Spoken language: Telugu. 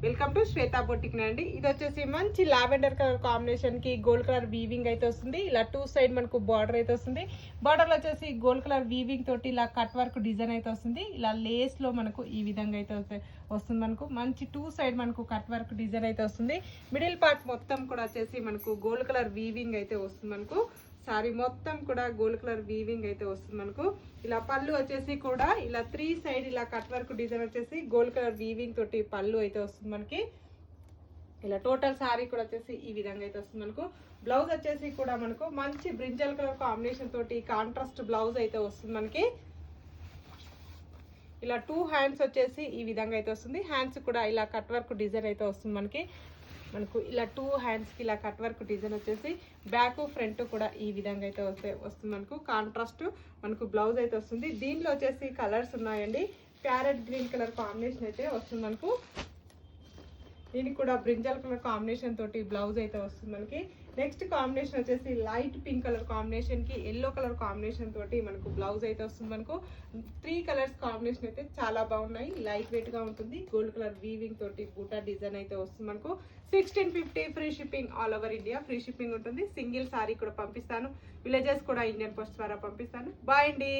వెల్కమ్ టు శ్వేతా బొటిక్ అండి. ఇది వచ్చేసి మంచి లావెండర్ కలర్ కాంబినేషన్ కి గోల్డ్ కలర్ వీవింగ్ అయితే వస్తుంది. ఇలా టూ సైడ్ మనకు బార్డర్ అయితే వస్తుంది. బార్డర్ లో వచ్చేసి గోల్డ్ కలర్ వీవింగ్ తోటి ఇలా కట్ వర్క్ డిజైన్ అయితే వస్తుంది. ఇలా లేస్ లో మనకు ఈ విధంగా అయితే వస్తుంది. మనకు మంచి టూ సైడ్ మనకు కట్ వర్క్ డిజైన్ అయితే వస్తుంది. మిడిల్ పార్ట్ మొత్తం కూడా వచ్చేసి మనకు గోల్డ్ కలర్ వీవింగ్ అయితే వస్తుంది. మనకు సారీ మొత్తం కూడా గోల్డ్ కలర్ వీవింగ్ అయితే వస్తుంది. మనకు ఇలా పళ్ళు వచ్చేసి కూడా ఇలా త్రీ సైడ్ ఇలా కట్ వర్క్ డిజైన్ వచ్చేసి గోల్డ్ కలర్ వీవింగ్ తోటి పళ్ళు అయితే వస్తుంది. మనకి ఇలా టోటల్ సారీ కూడా వచ్చేసి ఈ విధంగా అయితే వస్తుంది. మనకు బ్లౌజ్ వచ్చేసి కూడా మనకు మంచి బ్రింజల్ కలర్ కాంబినేషన్ తోటి కాంట్రాస్ట్ బ్లౌజ్ అయితే వస్తుంది. మనకి ఇలా టూ హ్యాండ్స్ వచ్చేసి ఈ విధంగా అయితే వస్తుంది. హ్యాండ్స్ కూడా ఇలా కట్ వర్క్ డిజైన్ అయితే వస్తుంది. మనకు ఇలా టూ హ్యాండ్స్కి ఇలా కట్ వర్క్ డిజైన్ వచ్చేసి బ్యాక్ ఫ్రంట్ కూడా ఈ విధంగా అయితే వస్తుంది. మనకు కాంట్రాస్ట్ మనకు బ్లౌజ్ అయితే వస్తుంది. దీనిలో వచ్చేసి కలర్స్ ఉన్నాయండి. ప్యారెట్ గ్రీన్ కలర్ కాంబినేషన్ అయితే వస్తుంది. మనకు దీనికి కూడా బ్రింజల్ కలర్ కాంబినేషన్ తోటి బ్లౌజ్ అయితే వస్తుంది. మనకి నెక్స్ట్ కాంబినేషన్ వచ్చేసి లైట్ పింక్ కలర్ కాంబినేషన్ కి ఎల్లో కలర్ కాంబినేషన్ తోటి మనకు బ్లౌజ్ అయితే వస్తుంది. మనకు త్రీ కలర్స్ కాంబినేషన్ అయితే చాలా బాగున్నాయి. లైట్ వెయిట్ గా ఉంటుంది. గోల్డ్ కలర్ వీవింగ్ తోటి బూటా డిజైన్ అయితే వస్తుంది. మనకు 1650 free shipping all over India free shipping ఉంటుంది. సింగిల్ సారీ కూడా పంపిస్తాను. విలేజెస్ కూడా ఇండియన్ పోస్ట్ ద్వారా పంపిస్తాను. బాయ్ అండి.